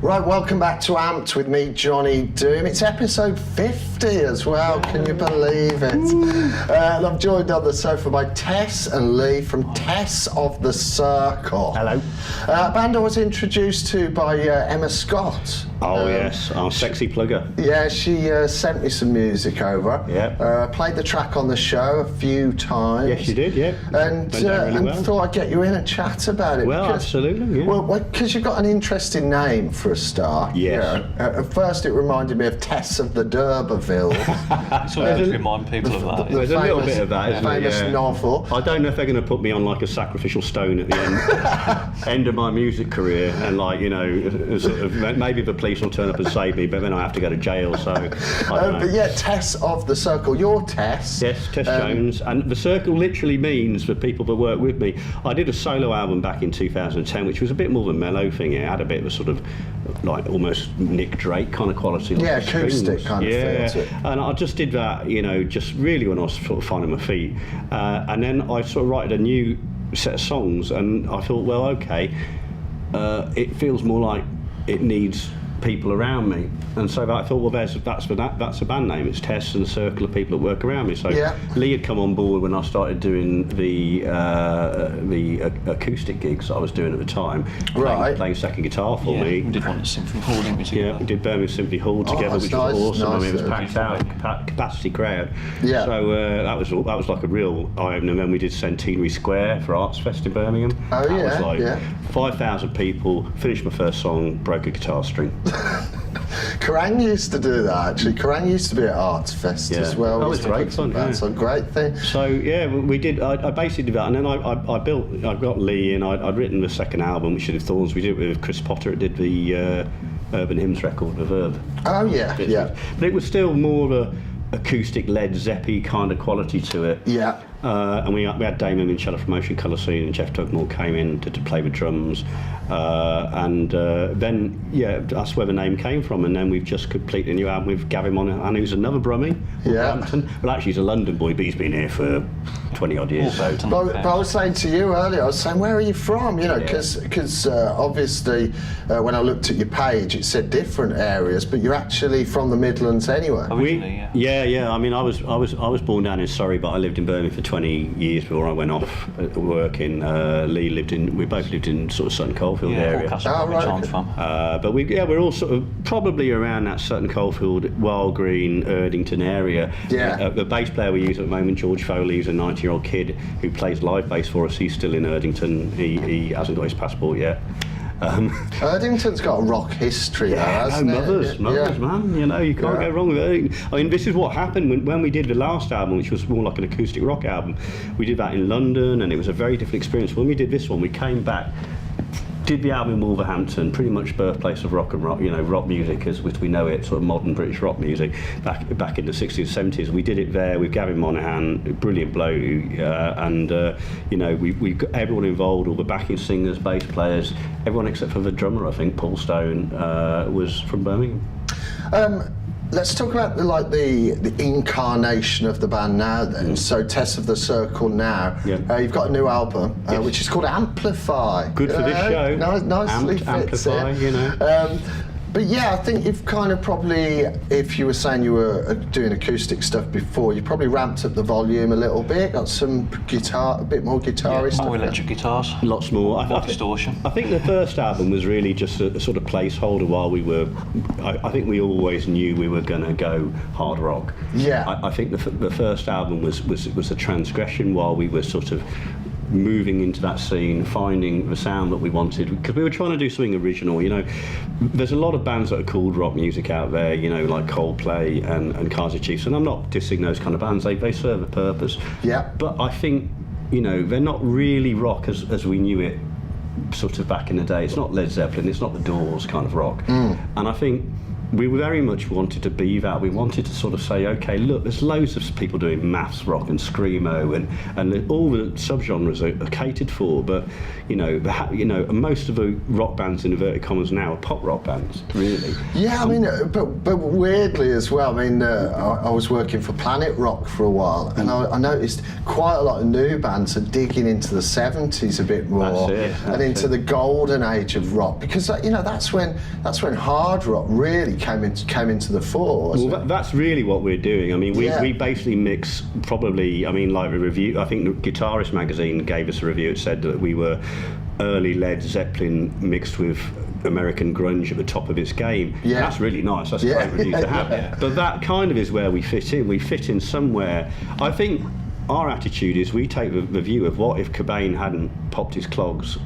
Right, welcome back to Amped with me, Johnny Doom. It's episode 50 as well, can you believe it? And I'm joined on the sofa by Tess and Lee from Tess of the Circle. Hello. A band I was introduced to by Emma Scott. Oh yes, our sexy plugger. Yeah, she sent me some music over. Yeah. Played the track on the show a few times. Yes, you did, yeah. And, thought I'd get you in and chat about it. Well, absolutely, yeah. Well, because you've got an interesting name for a star. Yes. At first it reminded me of Tess of the D'Urberville. It's always to remind people of that. There's a little bit of that, isn't famous there? Yeah. novel. I don't know if they're going to put me on like a sacrificial stone at the end of my music career, and like, you know, sort of, maybe the police will turn up and save me, but then I have to go to jail, so I don't know. But yeah, Tess of the Circle. You're Tess. Yes, Tess Jones, and the Circle literally means, for people that work with me, I did a solo album back in 2010, which was a bit more of a mellow thing. It had a bit of a sort of like almost Nick Drake kind of quality. Yeah, like acoustic kind of feel to it. And I just did that, you know, just really when I was sort of finding my feet. And then I sort of wrote a new set of songs, and I thought, well, okay, it feels more like it needs people around me, and so I thought, well, that's a band name. It's Tess and the Circle of people that work around me. So yeah. Lee had come on board when I started doing the acoustic gigs I was doing at the time, playing second guitar for me. We did one at Symphony Hall, didn't we? Together? Yeah, we did Birmingham Symphony Hall together, which was awesome. I mean, it was packed out, capacity crowd. Yeah. So that was like a real eye-opener. And then we did Centenary Square for Arts Fest in Birmingham. Oh, that yeah, was like yeah. 5,000 people. Finished my first song, broke a guitar string. Kerrang used to do that, actually. Kerrang used to be at Arts Fest as well. That was great fun. That's a great thing. So yeah, we did. I basically did that, and then I got Lee, and I'd written the second album, which is Thorns. We did it with Chris Potter. It did the Urban Hymns record, the Verb. Oh yeah, yeah. But it was still more of a acoustic Led Zeppy kind of quality to it. Yeah. And we had Damon Minchella from Ocean Colour Scene, and Jeff Tugmore came in to play with drums, and then that's where the name came from. And then we've just completed a new album with Gavin Monaghan, who's another Brummie, Wolverhampton. Well, actually he's a London boy, but he's been here for 20 odd years. But I was saying to you earlier, I was saying, where are you from? You know, because obviously when I looked at your page, it said different areas, but you're actually from the Midlands anyway. Originally, yeah. I mean, I was born down in Surrey, but I lived in Birmingham for 20 years before I went off working. Lee we both lived in sort of Sutton Coldfield area. Right. From. But we're all sort of probably around that Sutton Coldfield, Wild Green, Erdington area. Yeah. The bass player we use at the moment, George Foley, is a 90-year-old kid who plays live bass for us. He's still in Erdington. He hasn't got his passport yet. Erdington's got a rock history, though, hasn't it? Mothers, man. You know, you can't go wrong with Erdington. I mean, this is what happened when we did the last album, which was more like an acoustic rock album. We did that in London, and it was a very different experience. When we did this one, we came back, did the album in Wolverhampton, pretty much birthplace of rock and roll, you know, rock music as we know it, sort of modern British rock music, back in the 60s, 70s. We did it there with Gavin Monaghan, a brilliant bloke, and you know, we got everyone involved, all the backing singers, bass players, everyone except for the drummer, I think, Paul Stone, was from Birmingham. Let's talk about the incarnation of the band now then. So Tess of the Circle now. Yeah. You've got a new album, which is called Amplify. Good for this show. Nicely fits Amplify, it. you know. But yeah, I think you've kind of probably, if you were saying you were doing acoustic stuff before, you probably ramped up the volume a little bit, got some guitar, a bit more guitar-y stuff. More electric guitars. Lots more. More distortion. I think the first album was really just a sort of placeholder while we were, I think we always knew we were going to go hard rock. Yeah. I think the first album was a transgression while we were sort of moving into that scene, finding the sound that we wanted, because we were trying to do something original. You know, there's a lot of bands that are called rock music out there, you know, like Coldplay and Kaiser Chiefs, and I'm not dissing those kind of bands, they serve a purpose. Yeah. But I think, you know, they're not really rock as we knew it sort of back in the day. It's not Led Zeppelin, it's not the Doors kind of rock. And I think we very much wanted to be that. We wanted to sort of say, okay, look, there's loads of people doing maths rock and screamo, and all the subgenres are catered for. But most of the rock bands in inverted commas now are pop rock bands, really. Yeah, I mean, but weirdly as well. I mean, I was working for Planet Rock for a while, and I noticed quite a lot of new bands are digging into the '70s a bit more, and into the golden age of rock, because that's when hard rock really came into the fore. Well, that's really what we're doing. I mean, we basically mix probably. I mean, like a review. I think the Guitarist magazine gave us a review. It said that we were early Led Zeppelin mixed with American grunge at the top of its game. Yeah. That's really nice. That's a great review to have. But that kind of is where we fit in. We fit in somewhere. I think our attitude is we take the view of what if Cobain hadn't popped his clogs,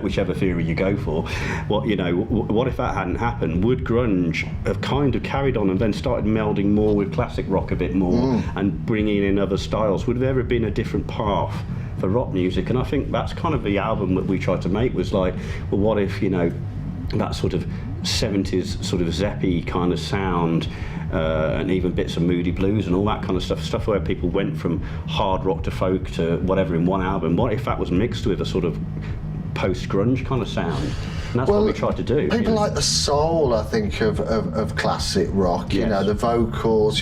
whichever theory you go for. What if that hadn't happened? Would grunge have kind of carried on and then started melding more with classic rock a bit more and bringing in other styles? Would there have been a different path for rock music? And I think that's kind of the album that we tried to make, was like, well, what if that sort of 70s sort of Zeppy kind of sound, and even bits of Moody Blues and all that kind of stuff where people went from hard rock to folk to whatever in one album. What if that was mixed with a sort of post-grunge kind of sound? And that's what we tried to do. People like the soul, I think, of classic rock. You know, the vocals.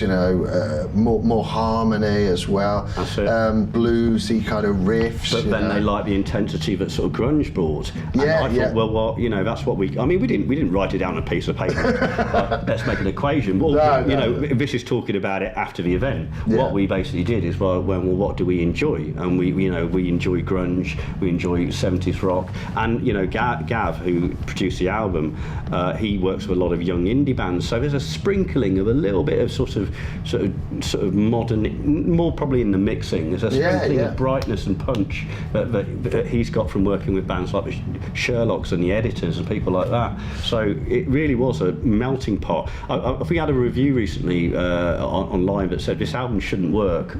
More harmony as well. That's it. Bluesy kind of riffs. But then they like the intensity that sort of grunge brought. And I thought, well, that's what we. I mean, we didn't write it down on a piece of paper. Let's make an equation. Well, this is talking about it after the event. Yeah. What we basically did is, what do we enjoy? And we enjoy grunge. We enjoy 70s rock. And Gav, who produced the album, he works with a lot of young indie bands, so there's a sprinkling of a little bit of sort of modern, more probably in the mixing. There's a sprinkling of brightness and punch that he's got from working with bands like the Sherlocks and the Editors and people like that. So it really was a melting pot. We had a review recently online that said this album shouldn't work.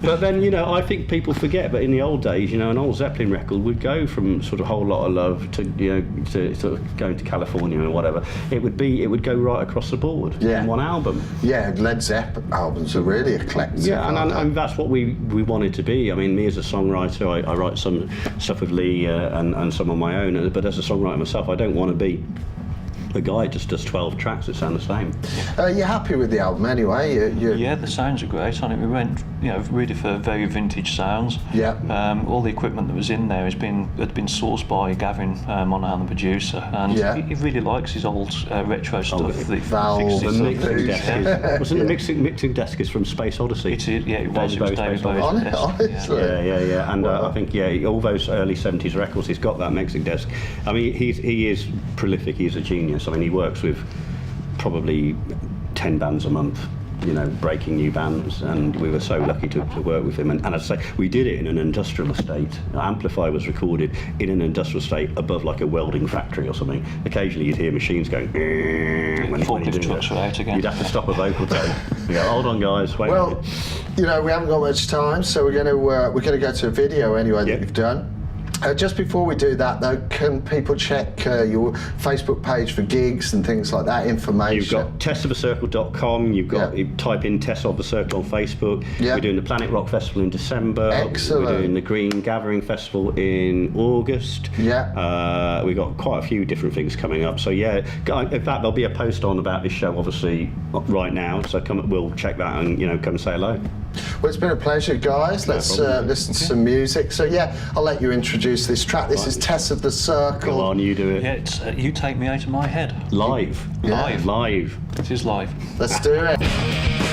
But then I think people forget, but in the old days, an old Zeppelin record would go from sort of Whole Lot of Love to sort of going to California and whatever. It would go right across the board in one album. Yeah, Led Zeppelin albums are really eclectic. Yeah, and that's what we wanted to be. I mean, me as a songwriter, I write some stuff with Lee and some on my own, but as a songwriter myself, I don't want to be a guy who just does 12 tracks that sound the same. You're happy with the album anyway? Yeah, the sounds are great on it. We went, really for very vintage sounds. Yeah. All the equipment that was in there had been sourced by Gavin Monahan, the producer, and he really likes his old retro stuff. The Valve, the mixing desk. Wasn't the mixing desk is from Space Odyssey? It was David Bowie's desk. Honestly. Yeah. And I think all those early 70s records, he's got that mixing desk. I mean, he is prolific. He's a genius. I mean, he works with probably 10 bands a month, breaking new bands, and we were so lucky to work with him. And as I say, we did it in an industrial estate. Amplify was recorded in an industrial estate above like a welding factory or something. Occasionally you'd hear machines going when you do trucks were out again. You'd have to stop a vocal tone. You go, hold on guys, wait. Well, we haven't got much time, so we're going to go to a video anyway that you've done. Just before we do that, though, can people check your Facebook page for gigs and things like that, information? You've got tessofthecircle.com, you type in Tess of the Circle on Facebook. We're doing the Planet Rock Festival in December. Excellent. We're doing the Green Gathering Festival in August. We've got quite a few different things coming up. So in fact, there'll be a post on about this show, obviously, right now. So we'll check that and, come and say hello. Well, it's been a pleasure, guys. Let's listen to some music. So, I'll let you introduce this track. This is Tess of the Circle. Go on, you do it. Yeah, it's You Take Me Out of My Head. Live. Live. Live. It is live. Let's do it.